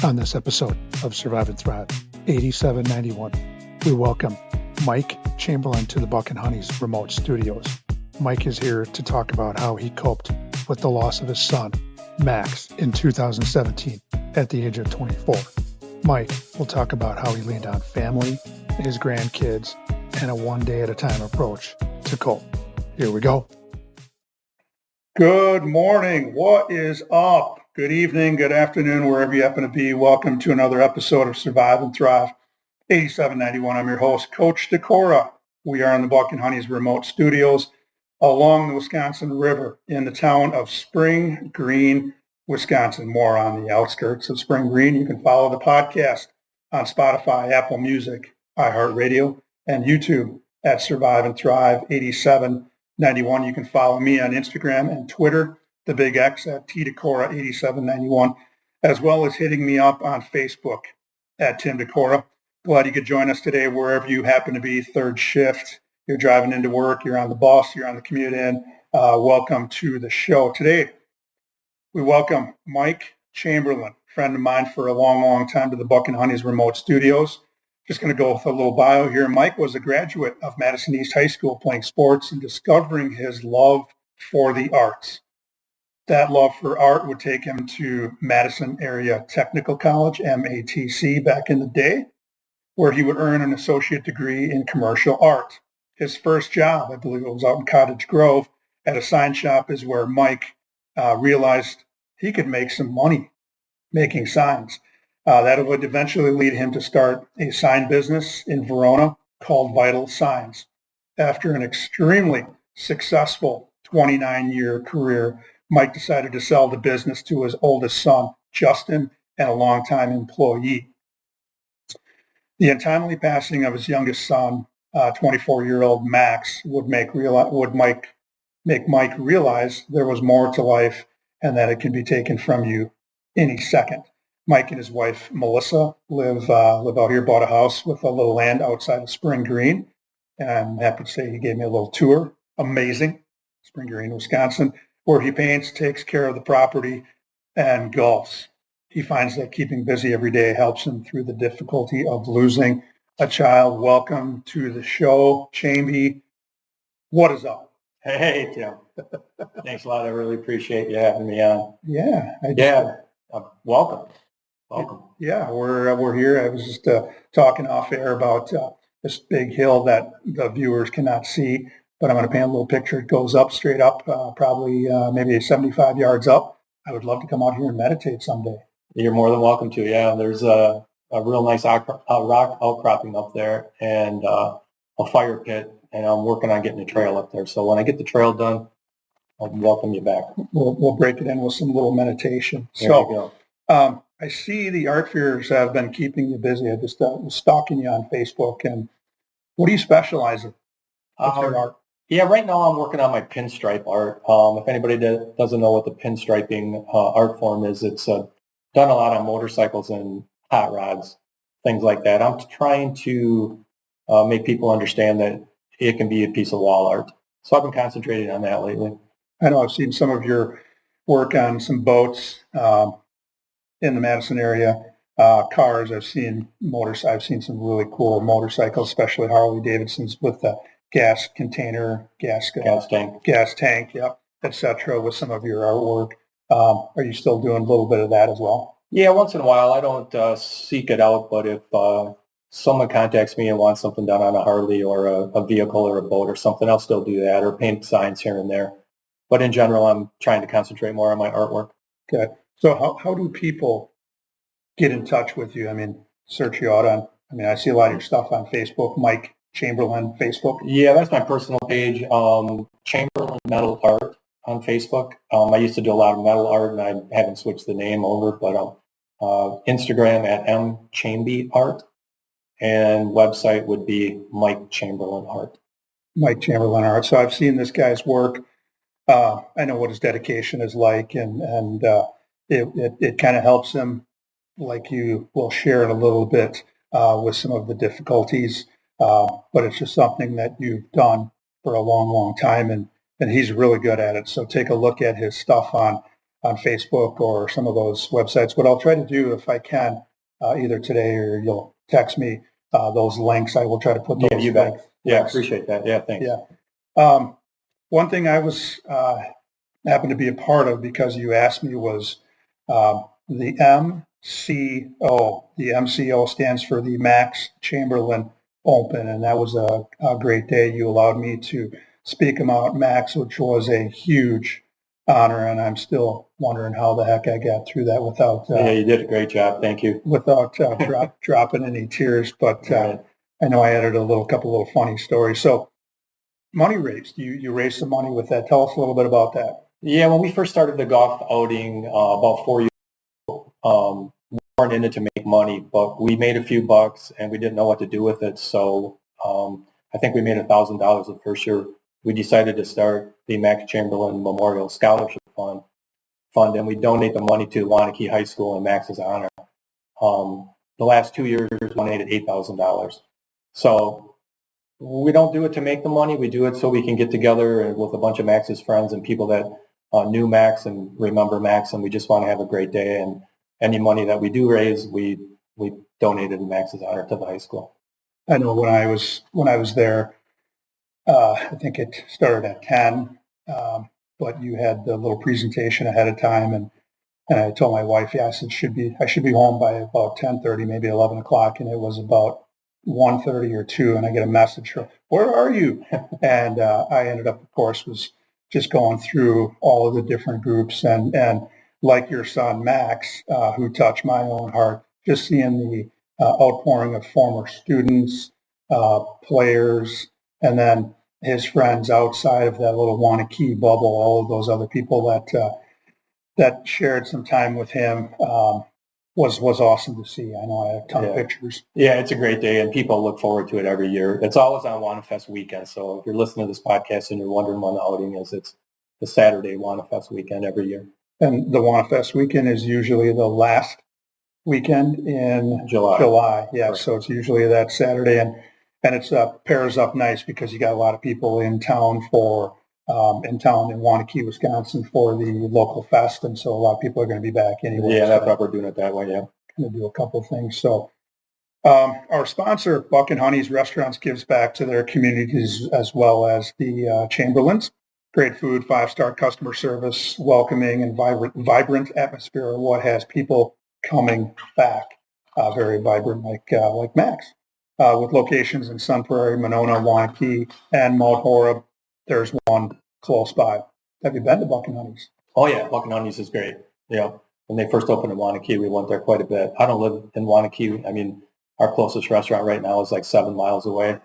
On this episode of Survive and Thrive 8791, we welcome Mike Chamberlin to the Buck and Honey's remote studios. Mike is here to talk about how he coped with the loss of his son, Max, in 2017 at the age of 24. Mike will talk about how he leaned on family, his grandkids, and a one-day-at-a-time approach to cope. Here we go. Good morning. What is up? Good evening, good afternoon, wherever you happen to be. Welcome to another episode of Survive and Thrive 8791. I'm your host, Coach Decora. We are in the Buck and Honey's remote studios along the Wisconsin River in the town of Spring Green, Wisconsin. More on the outskirts of Spring Green. You can follow the podcast on Spotify, Apple Music, iHeartRadio, and YouTube at Survive and Thrive 8791. You can follow me on Instagram and Twitter, the Big X at Decora 8791, as well as hitting me up on Facebook at Tim Decora. Glad you could join us today wherever you happen to be, third shift. You're driving into work, you're on the bus, you're on the commute in. Welcome to the show. Today, we welcome Mike Chamberlin, friend of mine for a long, long time, to the Buck and Honey's remote studios. Just going to go with a little bio here. Mike was a graduate of Madison East High School playing sports and discovering his love for the arts. That love for art would take him to Madison Area Technical College, MATC, back in the day, where he would earn an associate degree in commercial art. His first job, I believe it was out in Cottage Grove, at a sign shop, is where Mike realized he could make some money making signs. That would eventually lead him to start a sign business in Verona called Vital Signs. After an extremely successful 29-year career, Mike decided to sell the business to his oldest son, Justin, and a longtime employee. The untimely passing of his youngest son, 24-year-old Max, would make Mike realize there was more to life and that it can be taken from you any second. Mike and his wife, Melissa, live out here, bought a house with a little land outside of Spring Green. And I'm happy to say he gave me a little tour. Amazing. Spring Green, Wisconsin, where he paints, takes care of the property, and golfs. He finds that keeping busy every day helps him through the difficulty of losing a child. Welcome to the show, Chamby. What is up? Hey, Tim. Thanks a lot. I really appreciate you having me on. Yeah. Welcome. Yeah, we're here. I was just talking off air about this big hill that the viewers cannot see, but I'm going to paint a little picture. It goes up, straight up, probably maybe 75 yards up. I would love to come out here and meditate someday. You're more than welcome to. Yeah, there's a real nice rock outcropping up there and a fire pit, and I'm working on getting a trail up there. So when I get the trail done, I'll welcome you back. We'll break it in with some little meditation. There you go. I see the art fairs have been keeping you busy. I just was stalking you on Facebook. And what do you specialize in? What's your art? Yeah, right now I'm working on my pinstripe art. If anybody doesn't know what the pinstriping art form is, it's done a lot on motorcycles and hot rods, things like that. I'm trying to make people understand that it can be a piece of wall art. So I've been concentrating on that lately. I know I've seen some of your work on some boats in the Madison area, cars. I've seen some really cool motorcycles, especially Harley Davidsons with the gas container, gas tank, yep, etc. with some of your artwork. Are you still doing a little bit of that as well? Yeah, once in a while. I don't seek it out, but if someone contacts me and wants something done on a Harley or a vehicle or a boat or something, I'll still do that, or paint signs here and there. But in general, I'm trying to concentrate more on my artwork. Okay. So how do people get in touch with you? I mean, search you out on, I see a lot of your stuff on Facebook, Mike Chamberlin, Facebook. Yeah, that's my personal page, Chamberlin Metal Art on Facebook. I used to do a lot of metal art, and I haven't switched the name over, but Instagram at mchambyart, and website would be Mike Chamberlin Art. Mike Chamberlin Art. So I've seen this guy's work. I know what his dedication is like, and it kind of helps him, like you will share it a little bit with some of the difficulties, but it's just something that you've done for a long, long time, and he's really good at it. So take a look at his stuff on on Facebook or some of those websites. What I'll try to do if I can, either today or you'll text me those links. I will try to put those. Yeah, you bet. Yeah, I appreciate that. Yeah, thanks. Yeah. One thing I was happened to be a part of because you asked me was the MCO. The MCO stands for the Max Chamberlin Open, and that was a great day. You allowed me to speak about Max, which was a huge honor, and I'm still wondering how the heck I got through that without. Yeah, you did a great job. Thank you. Without dropping any tears, but Right. I know I added a couple little funny stories. So, money raised. You raised some money with that. Tell us a little bit about that. Yeah, when we first started the golf outing about 4 years ago, we weren't in it to make money, but we made a few bucks and we didn't know what to do with it. So I think we made $1,000 the first year. We decided to start the Max Chamberlin Memorial Scholarship Fund, and we donate the money to Wanakee High School in Max's honor. The last 2 years, we donated $8,000. So we don't do it to make the money. We do it so we can get together and with a bunch of Max's friends and people that knew Max and remember Max, and we just want to have a great day. And any money that we do raise, we donated in Max's honor to the high school. I know when I was there, I think it started at 10, but you had the little presentation ahead of time, and I told my wife, I said I should be home by about 10:30, maybe 11 o'clock, and it was about 1:30 or 2, and I get a message from, where are you? And I ended up, of course, was just going through all of the different groups, and like your son, Max, who touched my own heart, just seeing the outpouring of former students, players, and then his friends outside of that little Wanakee bubble, all of those other people that shared some time with him was awesome to see. I know I had a ton of pictures. Yeah, it's a great day, and people look forward to it every year. It's always on WanaFest weekend, so if you're listening to this podcast and you're wondering when the outing is, it's the Saturday WanaFest weekend every year. And the WanaFest weekend is usually the last weekend in July. Yeah, right. So it's usually that Saturday, and it's pairs up nice because you got a lot of people in town in Wanakee, Wisconsin for the local fest, and so a lot of people are going to be back anyway. Yeah, that's why we're doing it that way. Yeah, going to do a couple of things. So our sponsor, Buck and Honey's Restaurants, gives back to their communities as well as the Chamberlins. Great food, 5-star customer service, welcoming and vibrant atmosphere are what has people coming back. Very vibrant, like Max. With locations in Sun Prairie, Monona, Wanakee, and Mount Horeb. There's one close by. Have you been to Buck and Honey's? Oh yeah, Buck and Honey's is great. Yeah, when they first opened in Wanakee, we went there quite a bit. I don't live in Wanakee. I mean, our closest restaurant right now is like 7 miles away.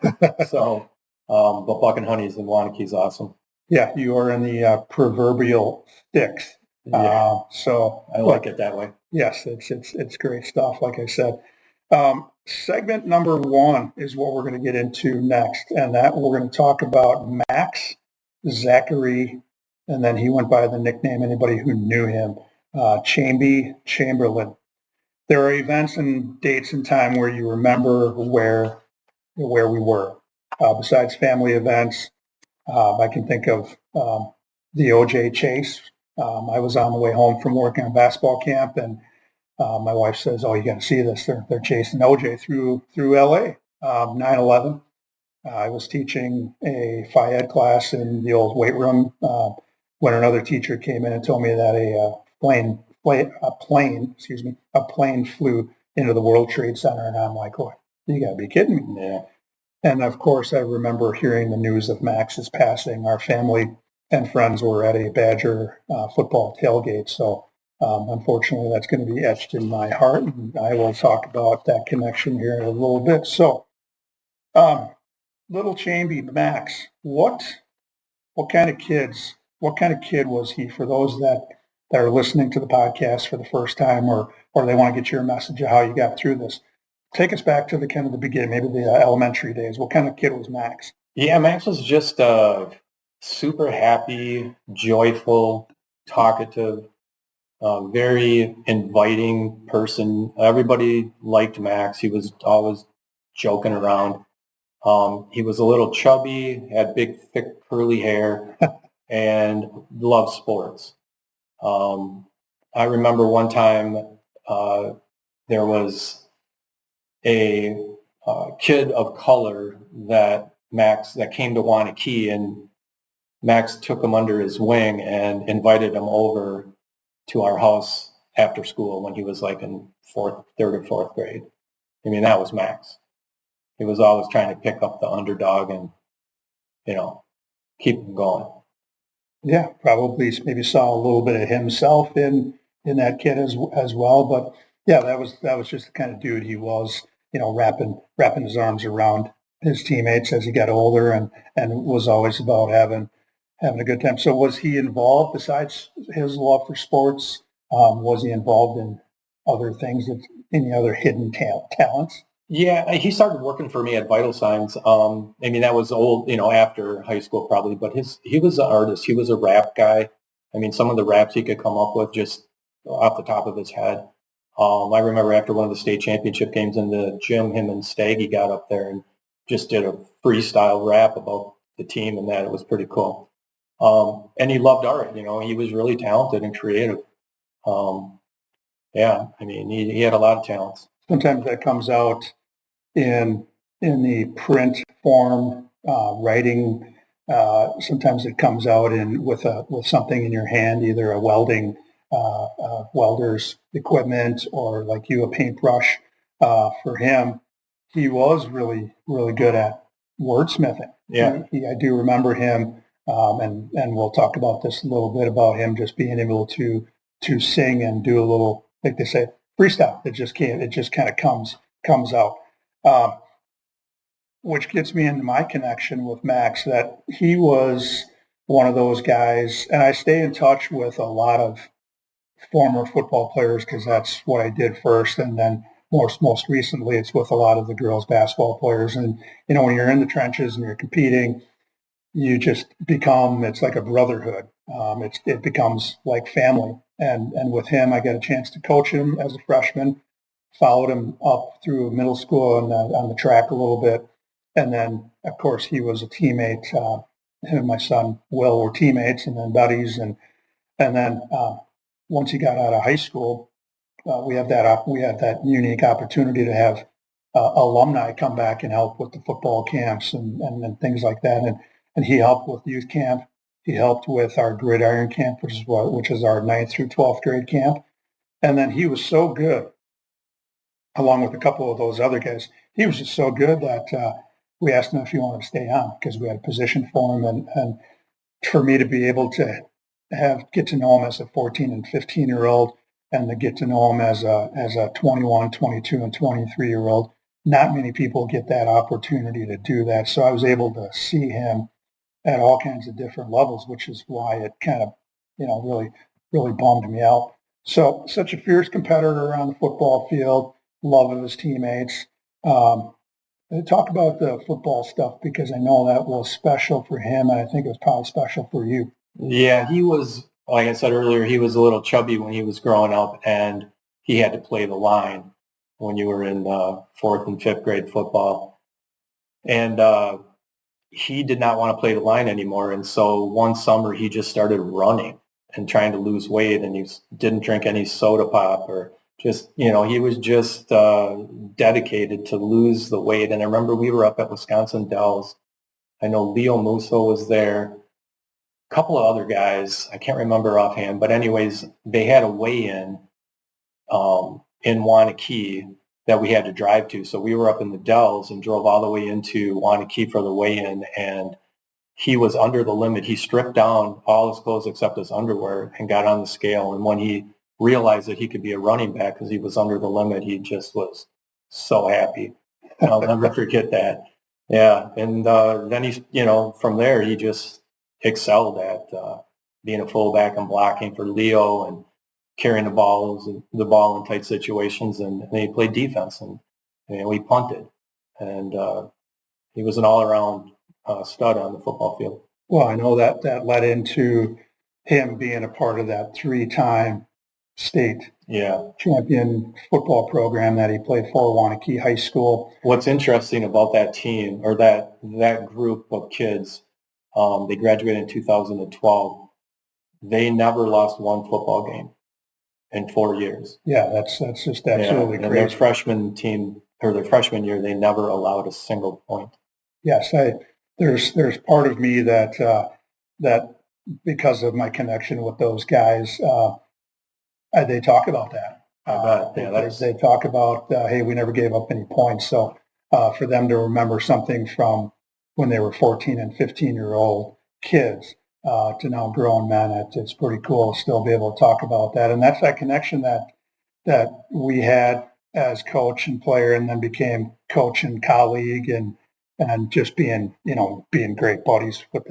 So, but Buck and Honey's in Wanakee is awesome. Yeah, you are in the proverbial sticks. Yeah. So I like it that way. Yes, it's great stuff. Like I said, segment number 1 is what we're going to get into next, and that we're going to talk about Max Zachary, and then he went by the nickname, anybody who knew him, Chamberlin. There are events and dates and time where you remember where we were. Besides family events, I can think of the OJ chase. I was on the way home from working on basketball camp, and my wife says, "Oh, you got to see this! They're chasing OJ through LA." 9/11. I was teaching a Phi Ed class in the old weight room when another teacher came in and told me that a plane flew into the World Trade Center, and I'm like, "Oh, you got to be kidding me!" Yeah. And of course, I remember hearing the news of Max's passing. Our family and friends were at a Badger football tailgate, so unfortunately, that's going to be etched in my heart, and I will talk about that connection here in a little bit. So, little Chamby, Max, what kind of kid was he? For those that are listening to the podcast for the first time, or they want to get your message of how you got through this, take us back to the kind of the beginning, maybe the elementary days. What kind of kid was Max? Yeah, Max was just a super happy, joyful, talkative, very inviting person. Everybody liked Max. He was always joking around. He was a little chubby, had big, thick, curly hair, and loved sports. I remember one time there was a kid of color that came to Wanakee, and Max took him under his wing and invited him over to our house after school when he was like in third or fourth grade. I mean, that was Max. He was always trying to pick up the underdog and, keep him going. Yeah, probably maybe saw a little bit of himself in that kid as well. But yeah, that was just the kind of dude he was. Wrapping his arms around his teammates as he got older, and was always about having a good time. So was he involved besides his love for sports? Was he involved in other things, any other hidden talents? Yeah, he started working for me at Vital Signs. I mean, that was old, after high school probably, but he was an artist. He was a rap guy. I mean, some of the raps he could come up with just off the top of his head. I remember after one of the state championship games in the gym, him and Staggy got up there and just did a freestyle rap about the team and that. It was pretty cool. And he loved art. He was really talented and creative. Yeah, I mean, he had a lot of talents. Sometimes that comes out in the print form, writing. Sometimes it comes out with something in your hand, either a welder's equipment, or like you, a paintbrush. For him, he was really really good at wordsmithing. Yeah, I do remember him, and we'll talk about this a little bit about him just being able to sing and do a little, like they say, freestyle. It just kind of comes out. Um, which gets me into my connection with Max, that he was one of those guys, and I stay in touch with a lot of former football players because that's what I did first, and then most recently it's with a lot of the girls basketball players. And when you're in the trenches and you're competing, you just it's like a brotherhood. It becomes like family. And with him, I got a chance to coach him as a freshman, followed him up through middle school and on the track a little bit. And then, of course, he was a teammate. Him and my son, Will, were teammates and then buddies. And then once he got out of high school, we had that unique opportunity to have alumni come back and help with the football camps and things like that. And he helped with youth camp. He helped with our gridiron camp, which is our 9th through 12th grade camp. And then he was so good, along with a couple of those other guys. He was just so good that we asked him if he wanted to stay on because we had a position for him. And for me to be able to get to know him as a 14 and 15-year-old, and to get to know him as a 21, 22, and 23-year-old, not many people get that opportunity to do that. So I was able to see him at all kinds of different levels, which is why it kind of, really, really bummed me out. So such a fierce competitor on the football field, love of his teammates. Talk about the football stuff, because I know that was special for him, and I think it was probably special for you. Yeah, he was, like I said earlier, he was a little chubby when he was growing up, and he had to play the line when you were in fourth and fifth grade football. And he did not want to play the line anymore. And so one summer he just started running and trying to lose weight, and he didn't drink any soda pop or just, he was just dedicated to lose the weight. And I remember we were up at Wisconsin Dells. I know Leo Musso was there, a couple of other guys. I can't remember offhand, but anyways, they had a weigh-in in Wanakee that we had to drive to. So we were up in the Dells and drove all the way into Wanakee for the weigh-in, and he was under the limit. He stripped down all his clothes except his underwear and got on the scale. And when he realized that he could be a running back because he was under the limit, he just was so happy. And I'll never forget that. Yeah. And then he, from there, he just excelled at being a fullback and blocking for Leo and carrying the ball in tight situations. And then he played defense, and we punted. And he was an all-around stud on the football field. Well, I know that led into him being a part of that 3-time state champion football program that he played for, Wanakee High School. What's interesting about that team, or that group of kids, they graduated in 2012. They never lost one football game. in 4 years. Yeah, that's just absolutely and crazy. their freshman team, or their freshman year, they never allowed a single point. Yes, there's part of me that because of my connection with those guys, they talk about that. I bet. They talk about, hey, we never gave up any points. So for them to remember something from when they were 14 and 15-year-old kids to now grown men, it's pretty cool to still be able to talk about that. And that's that connection that we had as coach and player, and then became coach and colleague, and just being great buddies with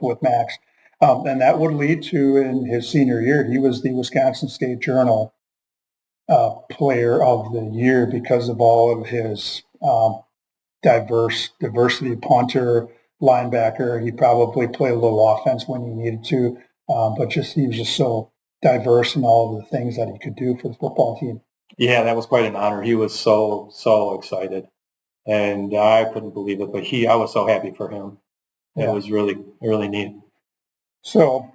with Max. And that would lead to, in his senior year, he was the Wisconsin State Journal player of the year because of all of his diversity, punter, linebacker. He probably played a little offense when he needed to, but he was just so diverse in all of the things that he could do for the football team. Yeah, that was quite an honor. He was so excited, and I couldn't believe it. But I was so happy for him. It was really, really neat. So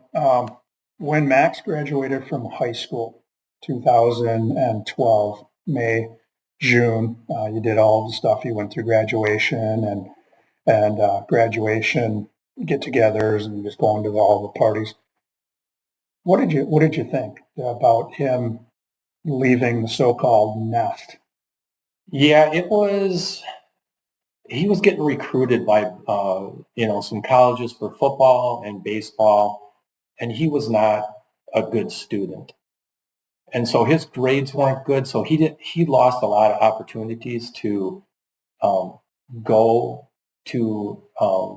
when Max graduated from high school, 2012, May, June, you did all the stuff. You went through graduation and graduation get-togethers and just going to all the parties. What did you think about him leaving the so-called nest? Yeah, he was getting recruited by some colleges for football and baseball, and he was not a good student. And so his grades weren't good, so he lost a lot of opportunities to go to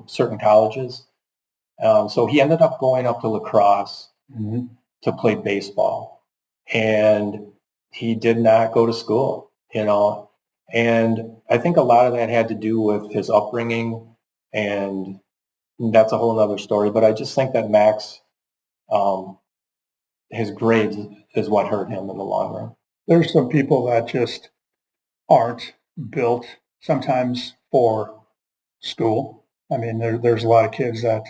certain colleges. So he ended up going up to La Crosse to play baseball, and he did not go to school, and I think a lot of that had to do with his upbringing, and that's a whole other story. But I just think that Max, his grades is what hurt him in the long run. There's some people that just aren't built sometimes for school. I mean, there's a lot of kids that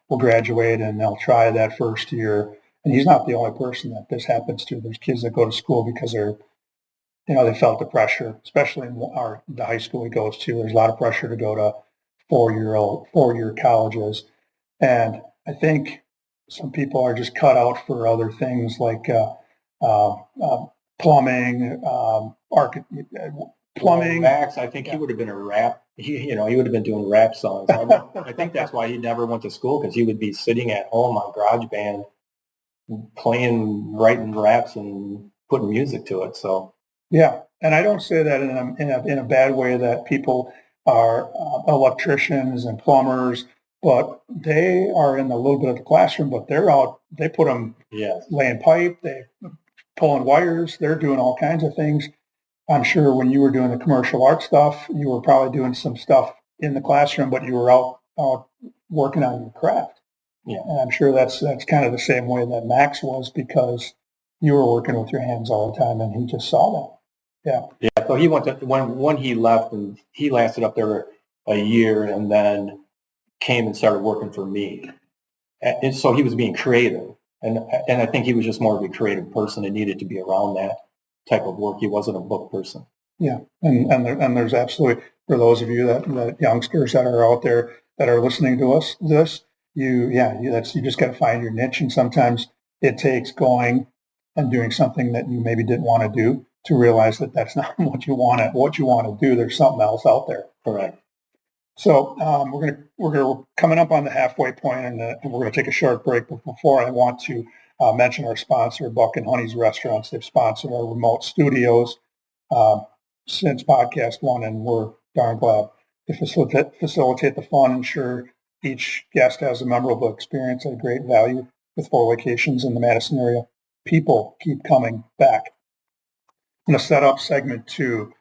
will graduate and they'll try that first year. And he's not the only person that this happens to. There's kids that go to school because they felt the pressure, especially in the high school he goes to. There's a lot of pressure to go to four-year colleges. And I think some people are just cut out for other things like plumbing, plumbing. Max, I think he would have been a rap. He would have been doing rap songs. I think that's why he never went to school, because he would be sitting at home on GarageBand, writing raps and putting music to it. So yeah, and I don't say that in a bad way, that people are electricians and plumbers, but they are in a little bit of the classroom, but they're out. They put them laying pipe, they pulling wires, they're doing all kinds of things. I'm sure when you were doing the commercial art stuff, you were probably doing some stuff in the classroom, but you were out working on your craft. Yeah. And I'm sure that's kind of the same way that Max was, because you were working with your hands all the time, and he just saw that. Yeah. Yeah. So he went to when he left, and he lasted up there a year, and then came and started working for me. And so he was being creative, and I think he was just more of a creative person and needed to be around that type of work. He wasn't a book person. Yeah, and there's absolutely, for those of you that youngsters that are out there that are listening to this, you just got to find your niche, and sometimes it takes going and doing something that you maybe didn't want to do to realize that that's not what you want to do. There's something else out there. Correct. So we're coming up on the halfway point, and we're going to take a short break. But before, I want to mention our sponsor, Buck and Honey's Restaurants. They've sponsored our remote studios since podcast one, and we're darn glad to facilitate the fun, ensure each guest has a memorable experience at a great value with 4 locations in the Madison area. People keep coming back. I'm going to set up segment 2.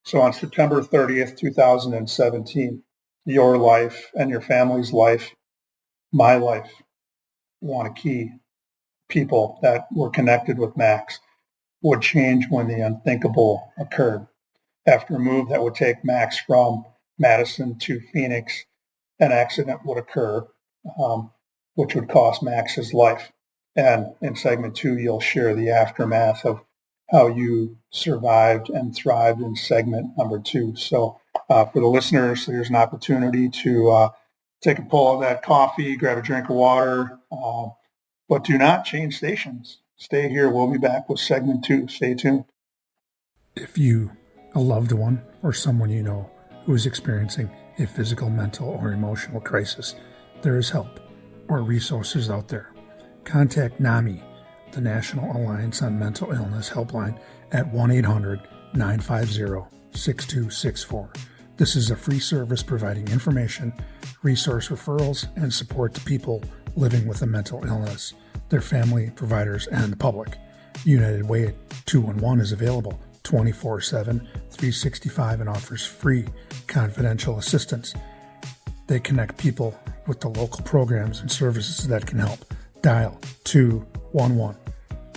So on September 30th, 2017, your life and your family's life, my life, one of key people that were connected with Max, would change when the unthinkable occurred. After a move that would take Max from Madison to Phoenix, an accident would occur, which would cost Max his life. And in segment 2, you'll share the aftermath of how you survived and thrived in segment number 2. So for the listeners, there's an opportunity to take a pull of that coffee, grab a drink of water, but do not change stations. Stay here. We'll be back with segment 2. Stay tuned. If you, a loved one, or someone you know who is experiencing a physical, mental, or emotional crisis, there is help or resources out there. Contact NAMI, the National Alliance on Mental Illness helpline, at 1-800-950-6264. This is a free service providing information, resource referrals, and support to people living with a mental illness, their family, providers, and the public. United Way 211 is available 24/7, 365, and offers free confidential assistance. They connect people with the local programs and services that can help. Dial 211.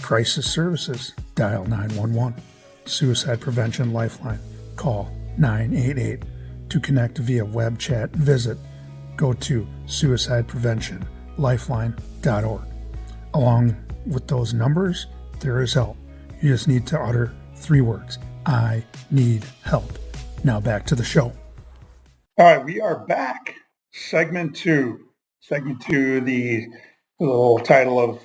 Crisis Services, dial 911. Suicide Prevention Lifeline, call 988. To connect via web chat, go to suicidepreventionlifeline.org. Along with those numbers, there is help. You just need to utter 3 words: I need help. Now back to the show. All right, we are back. Segment 2. Segment 2, the little title of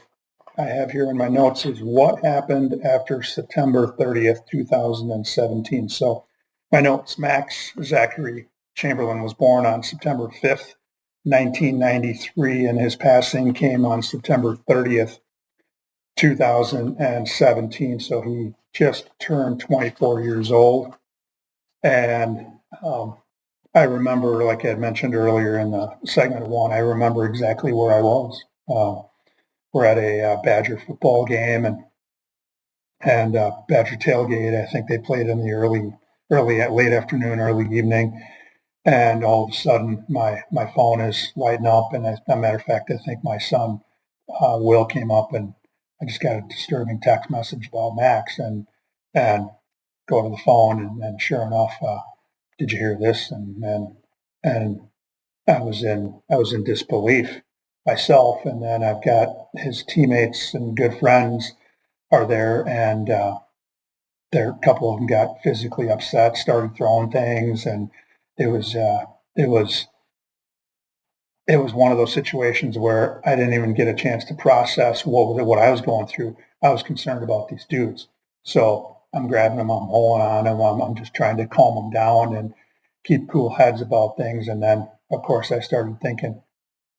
I have here in my notes is What Happened After September 30th, 2017. So my notes, Max Zachary Chamberlin was born on September 5th, 1993, and his passing came on September 30th, 2017. So he just turned 24 years old. And I remember, like I had mentioned earlier in the segment 1, I remember exactly where I was. We're at a Badger football game and Badger tailgate. I think they played in the late afternoon, early evening. And all of a sudden, my phone is lighting up. And as a matter of fact, I think my son, Will, came up and I just got a disturbing text message about Max and go to the phone and sure enough, did you hear this? And I was in disbelief myself. And then I've got his teammates and good friends are there, and a couple of them got physically upset, started throwing things, and it was one of those situations where I didn't even get a chance to process what I was going through. I was concerned about these dudes, so I'm grabbing them, I'm holding on them, I'm just trying to calm them down and keep cool heads about things. And then, of course, I started thinking,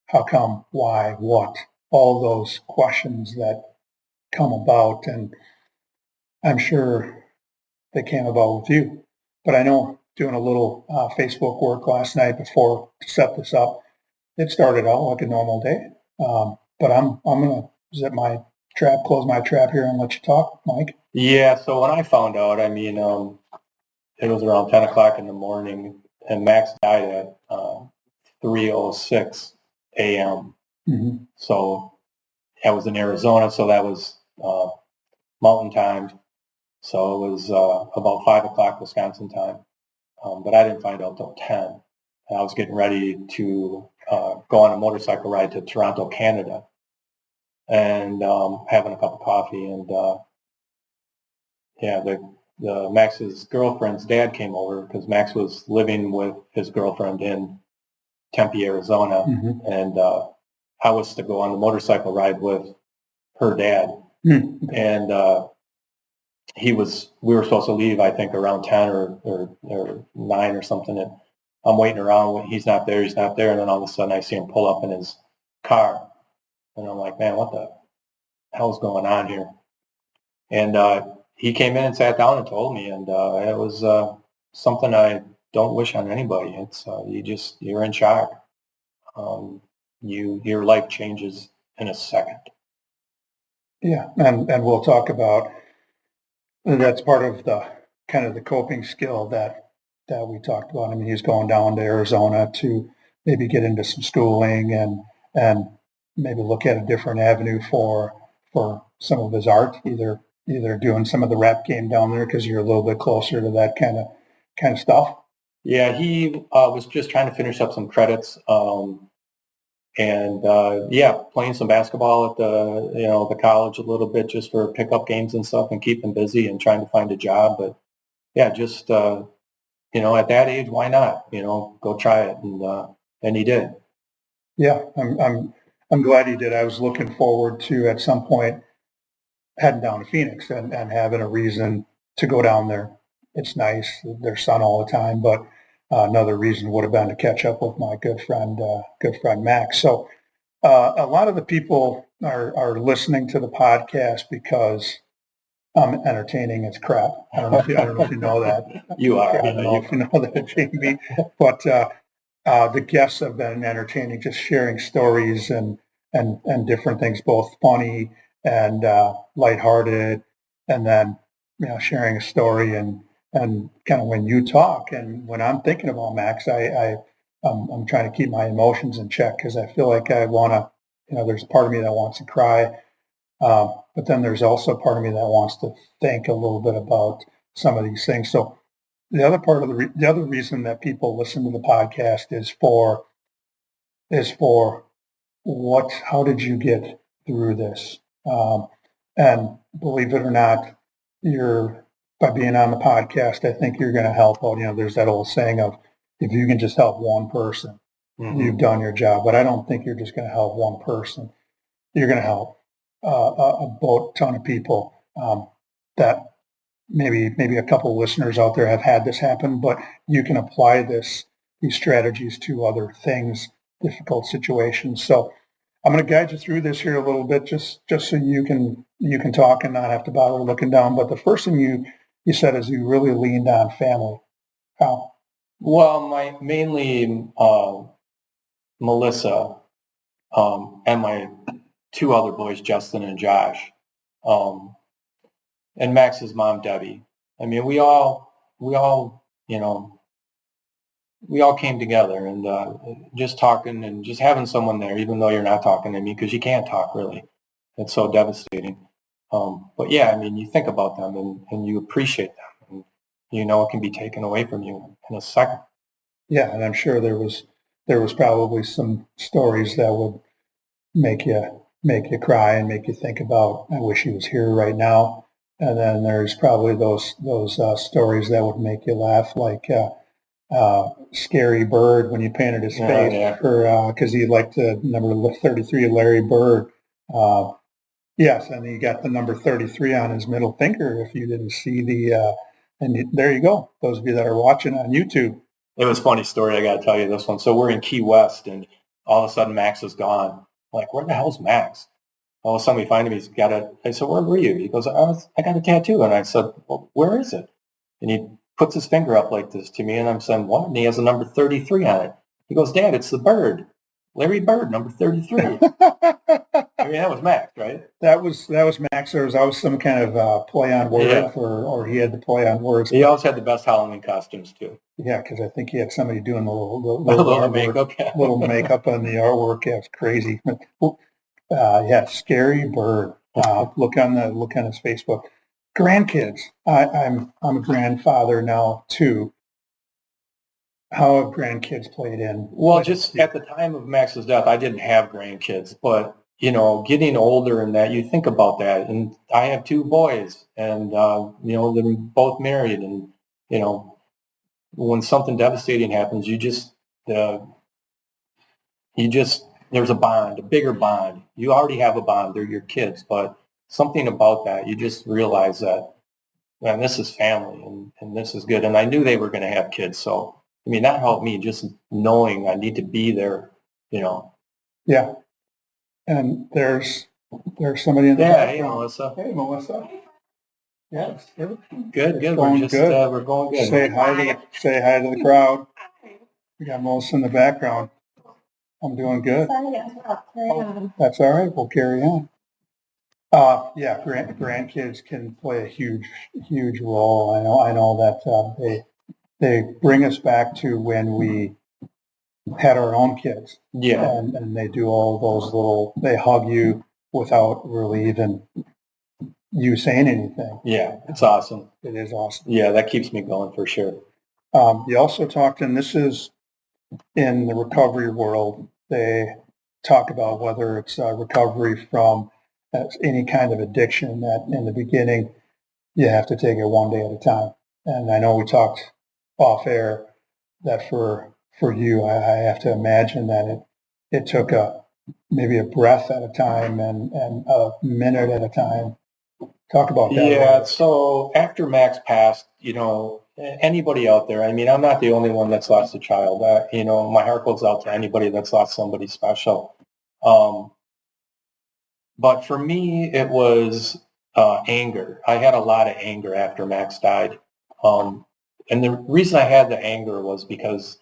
how come, why, what, all those questions that come about. And I'm sure they came about with you. But I know doing a little Facebook work last night before to set this up, it started out like a normal day. But I'm going to zip my trap, close my trap here and let you talk, Mike. Yeah, so when I found out, it was around 10 o'clock in the morning, and Max died at 3:06 a.m. Mm-hmm. So I was in Arizona, so that was mountain time. So it was about 5 o'clock Wisconsin time. But I didn't find out till 10. And I was getting ready to go on a motorcycle ride to Toronto, Canada, and having a cup of coffee. And the Max's girlfriend's dad came over because Max was living with his girlfriend in Tempe, Arizona, Mm-hmm. and I was to go on the motorcycle ride with her dad. Mm-hmm. And we were supposed to leave, I think, around 10 or 9 or something. And I'm waiting around. He's not there. And then all of a sudden I see him pull up in his car. And I'm like, man, what the hell's going on here? And he came in and sat down and told me. And it was something I don't wish on anybody. It's you're in shock. Your life changes in a second. Yeah, and we'll talk about that's part of the kind of the coping skill that we talked about. I mean, he's going down to Arizona to maybe get into some schooling and maybe look at a different avenue for some of his art, either doing some of the rap game down there because you're a little bit closer to that kind of stuff. Yeah, he was just trying to finish up some credits. And playing some basketball at the college a little bit just for pickup games and stuff and keep them busy and trying to find a job. But yeah, just at that age, why not? Go try it, and he did. Yeah, I'm glad he did. I was looking forward to at some point heading down to Phoenix and having a reason to go down there. It's nice, there's sun all the time, but another reason would have been to catch up with my good friend Max. So a lot of the people are listening to the podcast because I'm entertaining as crap. I don't know if you know that. You are. I don't know if you know that, Jamie. But the guests have been entertaining, just sharing stories and different things, both funny and lighthearted, and then sharing a story and kind of when you talk and when I'm thinking about Max, I'm trying to keep my emotions in check because I feel like I want to, there's a part of me that wants to cry, but then there's also a part of me that wants to think a little bit about some of these things. So the other part of the other reason that people listen to the podcast is for how did you get through this? And believe it or not, by being on the podcast, I think you're going to help out. There's that old saying of, if you can just help one person, you've done your job. But I don't think you're just going to help one person. You're going to help a boat ton of people that maybe a couple of listeners out there have had this happen, but you can apply these strategies to other things, difficult situations. So I'm going to guide you through this here a little bit, just so you can talk and not have to bother looking down. But the first thing you said is you really leaned on family. How? Well, mainly Melissa and my two other boys, Justin and Josh, and Max's mom, Debbie. I mean, we all came together and just talking and just having someone there, even though you're not talking to me because you can't talk really. It's so devastating. But yeah, I mean, you think about them and you appreciate them, and it can be taken away from you in a second. Yeah, and I'm sure there was probably some stories that would make you cry and make you think about, I wish he was here right now. And then there's probably those stories that would make you laugh, like Scary Bird when you painted his face, because he liked the number 33, Larry Bird. Yes, and he got the number 33 on his middle finger. If you didn't see there you go. Those of you that are watching on YouTube. It was a funny story. I got to tell you this one. So we're in Key West, and all of a sudden Max is gone. I'm like, where the hell's Max? All of a sudden we find him. I said, where were you? He goes, I got a tattoo. And I said, well, where is it? And he puts his finger up like this to me, and I'm saying, what? And he has a number 33 on it. He goes, Dad, it's the bird. Larry Bird, number 33. I mean, that was Max, right? That was Max. There was always some kind of play on words, or he had to play on words. He always had the best Halloween costumes, too. Yeah, because I think he had somebody doing a little makeup. Little makeup on the artwork. Yeah, it's crazy. Scary Bird. Look on his Facebook. Grandkids. I'm a grandfather now too. How have grandkids played in? Well, just at the time of Max's death, I didn't have grandkids, but getting older and that, you think about that. And I have two boys, and they're both married, and when something devastating happens, there's a bond, a bigger bond. You already have a bond. They're your kids, but something about that, you just realize that, man, this is family and this is good. And I knew they were going to have kids. So, I mean, that helped me just knowing I need to be there, Yeah. And there's somebody in the background. Hey, Melissa. Hey, Melissa. Yes. Good. We're going good. Say hi to the crowd. We got Melissa in the background. I'm doing good. That's all right. We'll carry on. Grandkids can play a huge role. I know that they bring us back to when we had our own kids. Yeah. And they do all those they hug you without really even you saying anything. Yeah, it's awesome. It is awesome. Yeah, that keeps me going for sure. You also talked, and this is in the recovery world, they talk about whether it's recovery from any kind of addiction, that in the beginning, you have to take it one day at a time. And I know we talked off air that for you, I have to imagine that it took maybe a breath at a time and a minute at a time. Talk about that. Yeah, so after Max passed, anybody out there, I mean, I'm not the only one that's lost a child. My heart goes out to anybody that's lost somebody special. But for me, it was anger. I had a lot of anger after Max died. And the reason I had the anger was because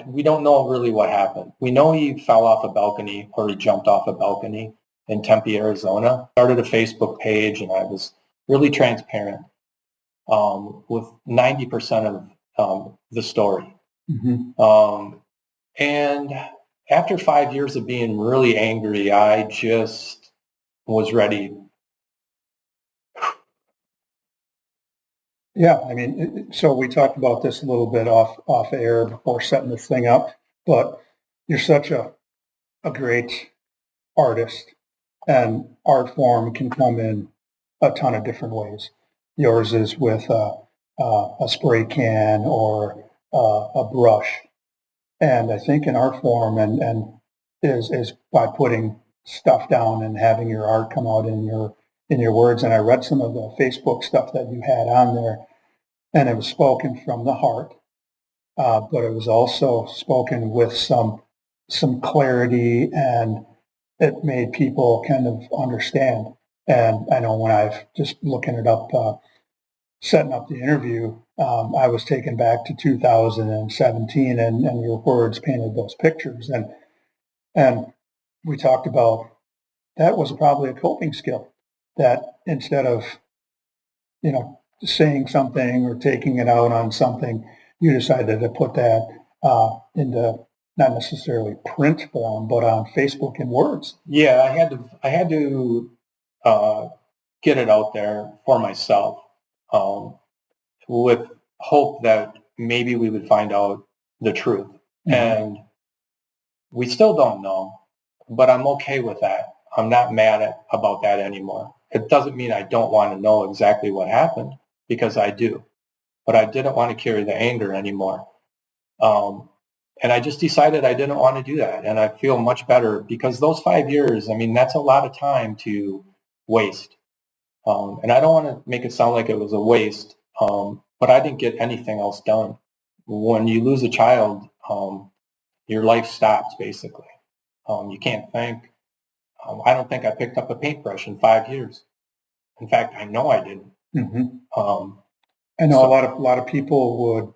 we don't know really what happened. We know he fell off a balcony, or he jumped off a balcony in Tempe, Arizona. Started a Facebook page, and I was really transparent with 90% of the story. Mm-hmm. And after 5 years of being really angry, I just was ready. Yeah, I mean, so we talked about this a little bit off air before setting this thing up, but you're such a great artist, and art form can come in a ton of different ways. Yours is with a spray can or a brush, and I think an art form and is by putting stuff down and having your art come out in your words. And I read some of the Facebook stuff that you had on there, and it was spoken from the heart, but it was also spoken with some clarity, and it made people kind of understand. And I know when I've just looking it up, setting up the interview, I was taken back to 2017, and your words painted those pictures. And we talked about that was probably a coping skill, that instead of, saying something or taking it out on something, you decided to put that into not necessarily print form, but on Facebook in words. Yeah, I had to get it out there for myself, with hope that maybe we would find out the truth. Mm-hmm. And we still don't know, but I'm okay with that. I'm not mad about that anymore. It doesn't mean I don't want to know exactly what happened, because I do, but I didn't want to carry the anger anymore. And I just decided I didn't want to do that. And I feel much better, because those 5 years, I mean, that's a lot of time to waste. And I don't want to make it sound like it was a waste, but I didn't get anything else done. When you lose a child, your life stops, basically. You can't think. I don't think I picked up a paintbrush in 5 years. In fact, I know I didn't. Mm-hmm. I know a lot of people would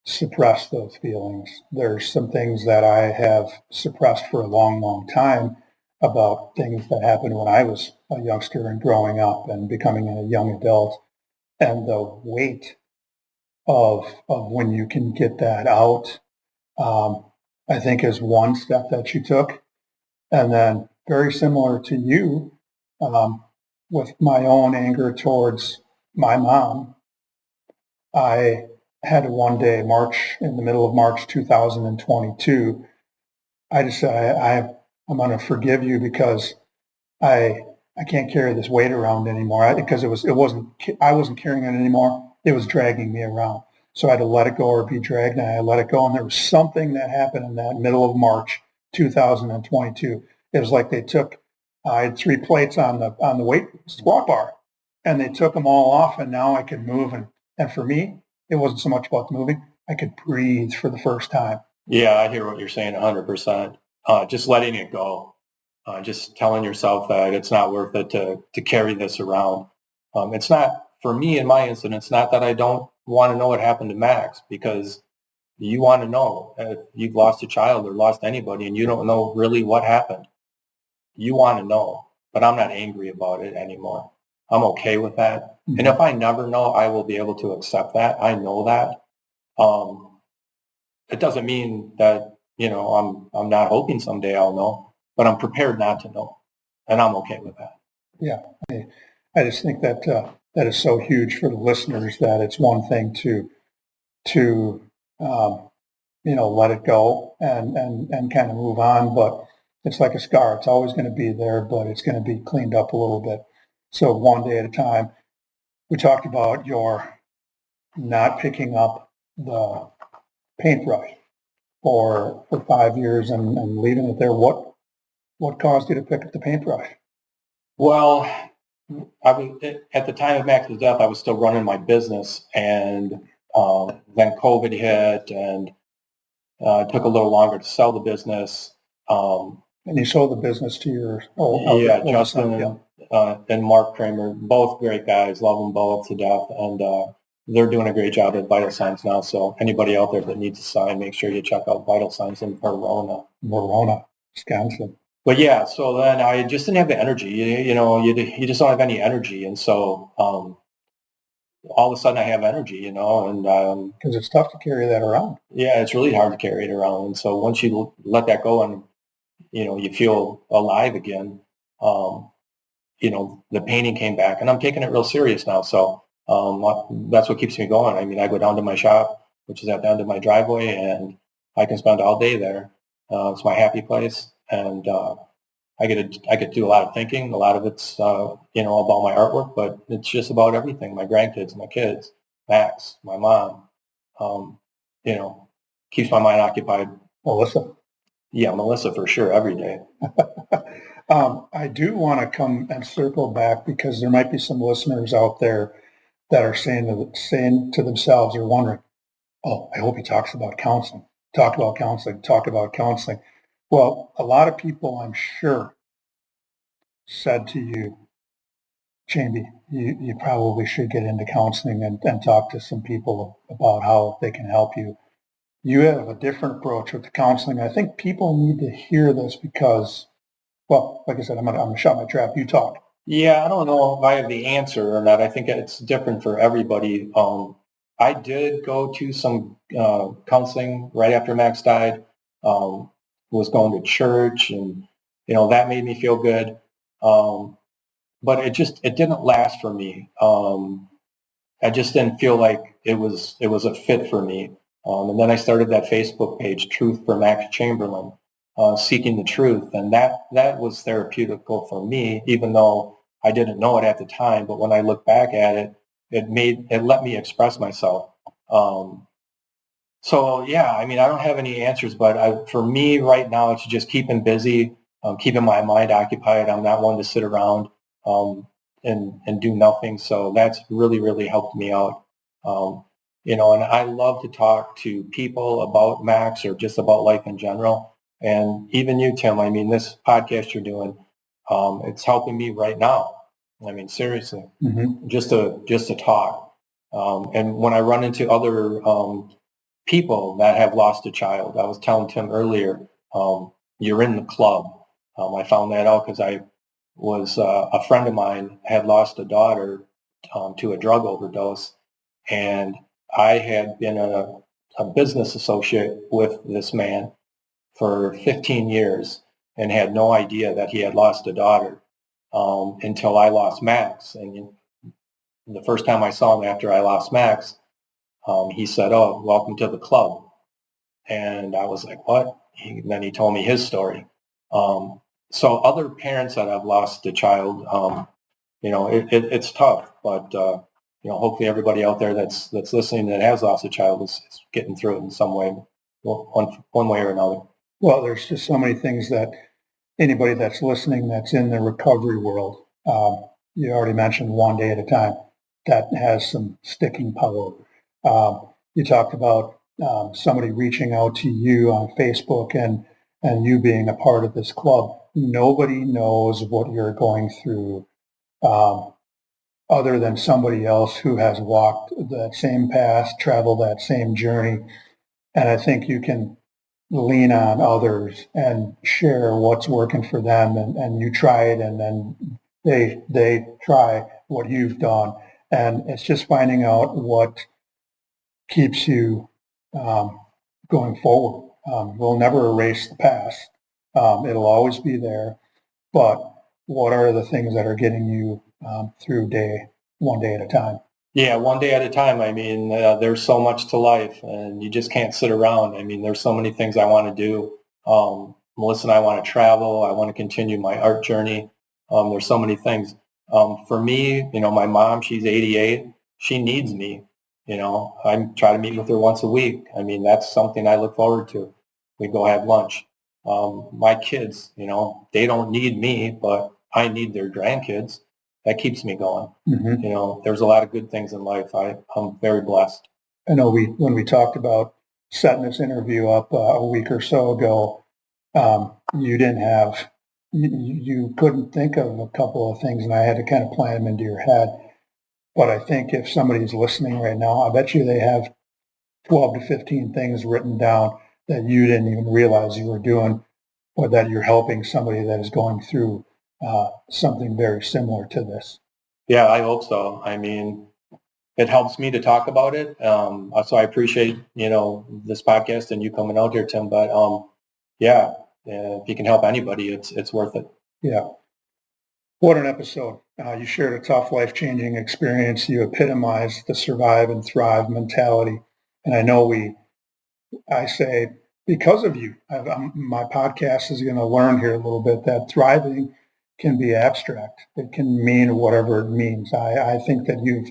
suppress those feelings. There's some things that I have suppressed for a long, long time about things that happened when I was a youngster and growing up and becoming a young adult. And the weight of when you can get that out, I think is one step that you took. And then very similar to you, with my own anger towards my mom, I had one day, in the middle of March 2022, I just said, I'm going to forgive you, because I can't carry this weight around anymore, because I wasn't carrying it anymore. It was dragging me around. So I had to let it go or be dragged, and I let it go. And there was something that happened in that middle of March 2022. It was like I had 3 plates on the weight squat bar, and they took them all off, and now I could move. And for me, it wasn't so much about the moving. I could breathe for the first time. Yeah, I hear what you're saying 100%. Just letting it go. Just telling yourself that it's not worth it to carry this around. It's not, for me in my incident, it's not that I don't want to know what happened to Max, because you want to know. If you've lost a child or lost anybody and you don't know really what happened, you want to know. But I'm not angry about it anymore. I'm okay with that. Mm-hmm. And if I never know, I will be able to accept that. I know that. It doesn't mean that, I'm not hoping someday I'll know, but I'm prepared not to know. And I'm okay with that. Yeah. I just think that that is so huge for the listeners, that it's one thing to let it go and kind of move on. But it's like a scar. It's always going to be there, but it's going to be cleaned up a little bit. So one day at a time. We talked about your not picking up the paintbrush for 5 years and leaving it there. What caused you to pick up the paintbrush? Well, at the time of Max's death, I was still running my business, and then COVID hit, and it took a little longer to sell the business. And you sold the business to your Justin and Mark Kramer, both great guys, love them both to death, and they're doing a great job at Vital Signs now. So anybody out there that needs a sign, make sure you check out Vital Signs in Verona, Wisconsin. But yeah, so then I just didn't have the energy. You just don't have any energy, and so all of a sudden I have energy, and because it's tough to carry that around. Yeah, it's really hard to carry it around, and so once you let that go and you feel alive again. The painting came back, and I'm taking it real serious now. So that's what keeps me going. I mean, I go down to my shop, which is at the end of my driveway, and I can spend all day there. It's my happy place, and I get to do a lot of thinking. A lot of it's about my artwork, but it's just about everything. My grandkids, my kids, Max, my mom. Keeps my mind occupied. Melissa. Yeah, Melissa for sure, every day. I do want to come and circle back because there might be some listeners out there that are saying to themselves or wondering, oh, I hope he talks about counseling. Talk about counseling. Well, a lot of people, I'm sure, said to you, Chamby, you probably should get into counseling and talk to some people about how they can help you. You have a different approach with the counseling. I think people need to hear this because, well, like I said, I'm gonna shut my trap. You talk. Yeah, I don't know if I have the answer or not. I think it's different for everybody. I did go to some counseling right after Max died. Was going to church, and that made me feel good. But it didn't last for me. I just didn't feel like it was a fit for me. And then I started that Facebook page, Truth for Mike Chamberlin, seeking the truth. And that was therapeutical for me, even though I didn't know it at the time. But when I look back at it, it let me express myself. So yeah, I mean, I don't have any answers, but for me right now, it's just keeping busy, keeping my mind occupied. I'm not one to sit around and do nothing. So that's really, really helped me out. And I love to talk to people about Max or just about life in general. And even you, Tim, I mean, this podcast you're doing, it's helping me right now. I mean, seriously, just to talk. And when I run into other people that have lost a child, I was telling Tim earlier, you're in the club. I found that out because I was a friend of mine had lost a daughter to a drug overdose, and I had been a business associate with this man for 15 years and had no idea that he had lost a daughter until I lost Max. And the first time I saw him after I lost Max, he said, "Oh, welcome to the club." And I was like, "What?" Then he told me his story. So other parents that have lost a child, it's tough, but hopefully everybody out there that's listening that has lost a child is getting through it in some way, one way or another. Well, there's just so many things that anybody that's listening that's in the recovery world, you already mentioned one day at a time, that has some sticking power. You talked about somebody reaching out to you on Facebook and you being a part of this club. Nobody knows what you're going through other than somebody else who has walked that same path, traveled that same journey. And I think you can lean on others and share what's working for them, and you try it, and then they try what you've done. And it's just finding out what keeps you going forward. We'll never erase the past. It'll always be there. But what are the things that are getting you through one day at a time? Yeah, one day at a time. I mean, there's so much to life, and you just can't sit around. I mean, there's so many things I want to do. Melissa and I want to travel. I want to continue my art journey. There's so many things. For me, my mom, she's 88. She needs me. I try to meet with her once a week. I mean, that's something I look forward to. We go have lunch. My kids, they don't need me, but I need their grandkids. That keeps me going. Mm-hmm. There's a lot of good things in life. I'm very blessed. I know when we talked about setting this interview up a week or so ago, you didn't have, you couldn't think of a couple of things, and I had to kind of plan them into your head. But I think if somebody's listening right now, I bet you they have 12 to 15 things written down that you didn't even realize you were doing, or that you're helping somebody that is going through something very similar to this. Yeah, I hope so. I mean, it helps me to talk about it. So I appreciate, this podcast and you coming out here, Tim. But yeah, if you can help anybody, it's worth it. Yeah. What an episode. You shared a tough, life-changing experience. You epitomized the survive and thrive mentality. And I know I say, because of you, my podcast is going to learn here a little bit that thriving can be abstract. It can mean whatever it means. I think that you've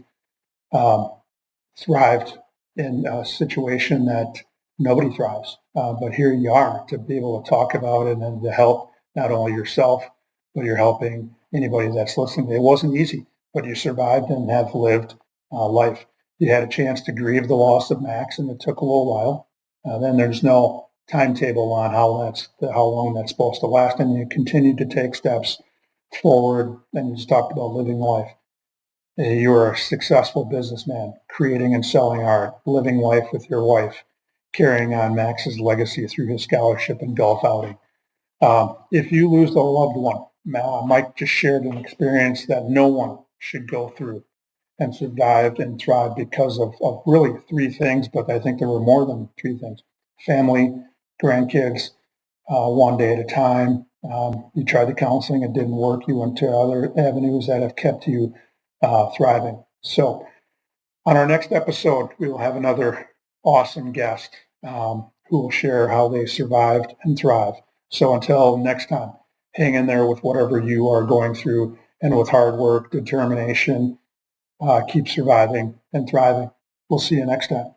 thrived in a situation that nobody thrives. But here you are to be able to talk about it and to help not only yourself, but you're helping anybody that's listening. It wasn't easy, but you survived and have lived life. You had a chance to grieve the loss of Max, and it took a little while. Then there's no timetable on how long that's supposed to last, and you continue to take steps forward. And you just talked about living life. You're a successful businessman, creating and selling art, living life with your wife, carrying on Max's legacy through his scholarship and golf outing. If you lose a loved one, Mike just shared an experience that no one should go through, and survived and thrived because of really three things, but I think there were more than three things. Family, grandkids, one day at a time. You tried the counseling, it didn't work. You went to other avenues that have kept you thriving. So on our next episode, we will have another awesome guest who will share how they survived and thrive. So until next time, hang in there with whatever you are going through, and with hard work, determination, keep surviving and thriving. We'll see you next time.